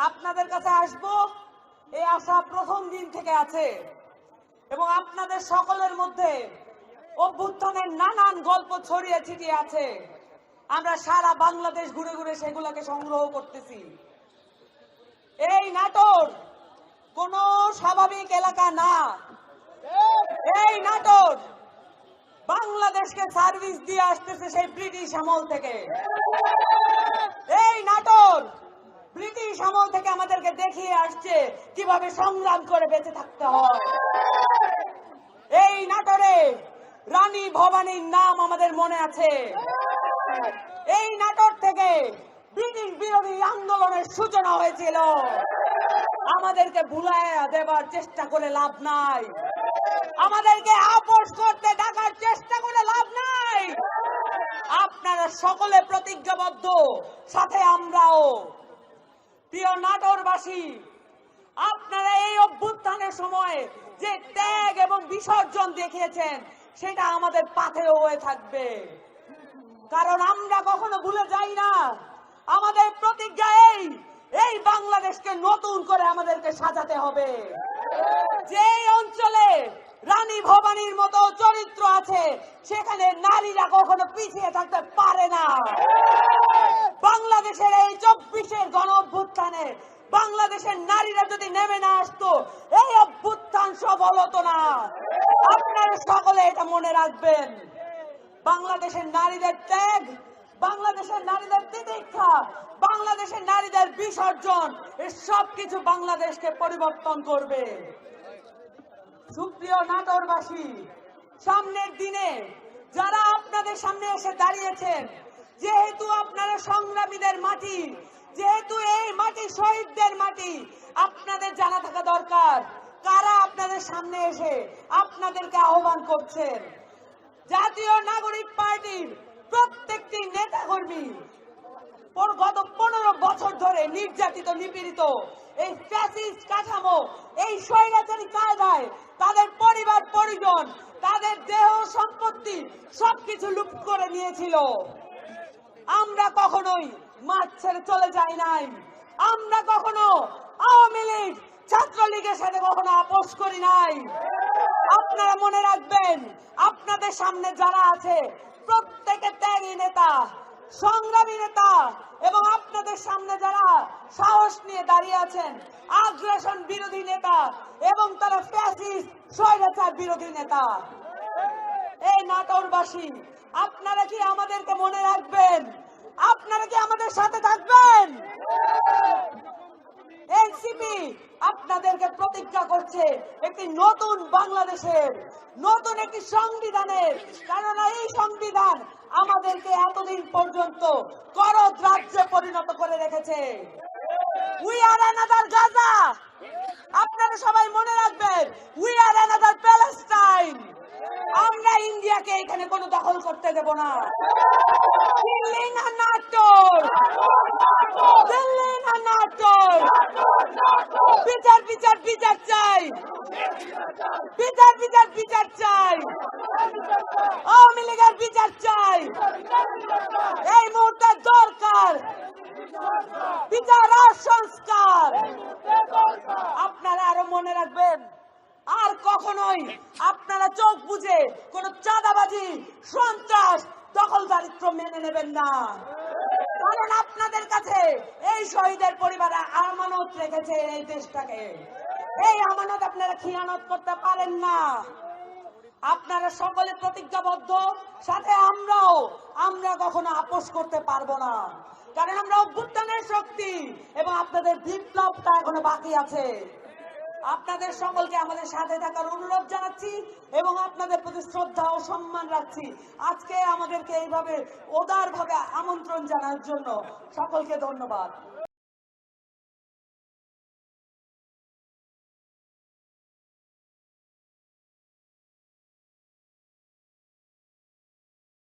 আপনাদের কাছে আসব এই আশা প্রথম দিন থেকে আছে এবং আপনাদের সকলের মধ্যে অভ্যুত্থানের নানান গল্প ছড়িয়ে ছিটিয়ে আছে। আমরা সারা বাংলাদেশ ঘুরে ঘুরে সেগুলোকে সংগ্রহ করতেছি। এই নাটোর কোনো স্বাভাবিক এলাকা না। এই নাটোর বাংলাদেশকে সার্ভিস দিয়ে আসতেছে সেই ব্রিটিশ আমল থেকে। এই নাটোর ব্রিটিশ আমল থেকে আমাদেরকে দেখিয়ে আসছে কিভাবে সংগ্রাম করে বেঁচে থাকতে হয়। এই নাটোরে রানী ভবানীর নাম আমাদের মনে আছে। এই নাটোর থেকে ব্রিটিশ বিরোধী আন্দোলনের সূচনা হয়েছিল। আমাদেরকে ভুলাইয়া দেবার চেষ্টা করে লাভ নাই, আমাদেরকে আপোষ করতে ডাকার চেষ্টা করে লাভ নাই। আপনারা সকলে প্রতিজ্ঞাবদ্ধ, সাথে আমরাও। প্রিয় নাটোরবাসী, আপনারা এই অভ্যুত্থানের সময় যে ত্যাগ এবং বিসর্জন দেখিয়েছেন সেটা আমাদের পাথেয় হয়ে থাকবে, কারণ আমরা কখনো ভুলে যাই না। আমাদের প্রতিজ্ঞা এই বাংলাদেশকে নতুন করে আমাদেরকে সাজাতে হবে। যে অঞ্চলে রানী ভবানীর মতো চরিত্র আছে সেখানে নারীরা কখনো পিছিয়ে থাকতে পারে না। বাংলাদেশের এই 24-এর গণ অভ্যুত্থানে বাংলাদেশের নারীরা যদি নেমে না আসতো এই অভ্যুত্থান সফল হতো না। আপনারা সকলে এটা মনে রাখবেন। বাংলাদেশের নারীদের ত্যাগ, বাংলাদেশের নারীদের তিতিক্ষা, বাংলাদেশের নারীদের বিসর্জন, এই সবকিছু বাংলাদেশকে পরিবর্তন করবে। সুপ্রিয় নাটোরবাসী, সামনের দিনে যারা আপনাদের সামনে এসে দাঁড়িয়েছেন, যেহেতু আপনারা সংগ্রামীদের মাটি, যেহেতু এই মাটি শহীদদের মাটি, আপনাদের জানা থাকা দরকার কারা আপনাদের সামনে এসে আপনাদেরকে আহ্বান করছেন। জাতীয় নাগরিক পার্টির প্রত্যেকটি নেতাকর্মী গত 15 বছর ধরে নির্যাতিত, নিপীড়িত এই ফ্যাসিস্ট কাঠামো, এই স্বৈরাচারী কায়দায় তাদের পরিবার পরিজন, তাদের দেহ সম্পত্তি সবকিছু লুট করে নিয়েছিল। আমরা কখনোই মাঠ ছেড়ে চলে যাই নাই। আমরা কখনো আওয়ামী লীগ, ছাত্রলীগের সাথে কখনো আপোষ করি নাই। আপনারা মনে রাখবেন, আপনাদের সামনে যারা আছে প্রত্যেকে ত্যাগী নেতা, সংগ্রামী নেতা, এবং আপনাদের সামনে যারা সাহস নিয়ে দাঁড়িয়ে আছেন আগ্রাসন বিরোধী নেতা, এবং তারা ফ্যাসিস্ট স্বৈরাচার বিরোধী নেতা। এই নাটোরবাসী, আপনারা কি আমাদেরকে মনে রাখবেন? আপনারা কি আমাদের সাথে থাকবেন? এনসিপি আপনাদেরকে প্রতিজ্ঞা করছে একটি নতুন বাংলাদেশের, নতুন একটি সংবিধানের। কারণ এই সংবিধান আমাদেরকে এতদিন পর্যন্ত করদ রাজ্যে পরিণত করে রেখেছে। We are another Gaza. আপনারা সবাই মনে রাখবেন, উই আর অ্যানাদার প্যালেস্টাইন। আমরা ইন্ডিয়াকে এখানে কোনো দখল করতে দেব না। দিল্লি না নাটোর, দিল্লি না নাটোর। বিচার বিচার বিচার চাই, বিচার বিচার বিচার চাই, আওয়ামী লীগের বিচার চাই। এই মুহূর্তে দরকার বিচার আর সংস্কার। আপনারা আরো মনে রাখবেন, আর কখনোই আপনারা চোখ বুঝে কোন চাঁদাবাজি, সন্ত্রাস, দখলদারিত্ব মেনে নেবেন না। কারণ আপনাদের কাছে এই শহীদের পরিবার আমানত রেখেছে এই দেশটাকে। এই আমানত আপনারা খিয়ানত করতে পারেন না। আপনারা সকলে প্রতিজ্ঞাবদ্ধ, সাথে আমরাও। আমরা কখনো আপোষ করতে পারবো না, কারণ আমরা অভ্যুত্থানের শক্তি এবং আপনাদের বিপ্লবটা এখনো বাকি আছে। আপনাদের সকলকে আমাদের সাথে থাকার অনুরোধ জানাচ্ছি এবং আপনাদের প্রতি শ্রদ্ধা ও সম্মান রাখছি। আজকে আমাদেরকে এইভাবে উদারভাবে আমন্ত্রণ জানার জন্য সকলকে ধন্যবাদ।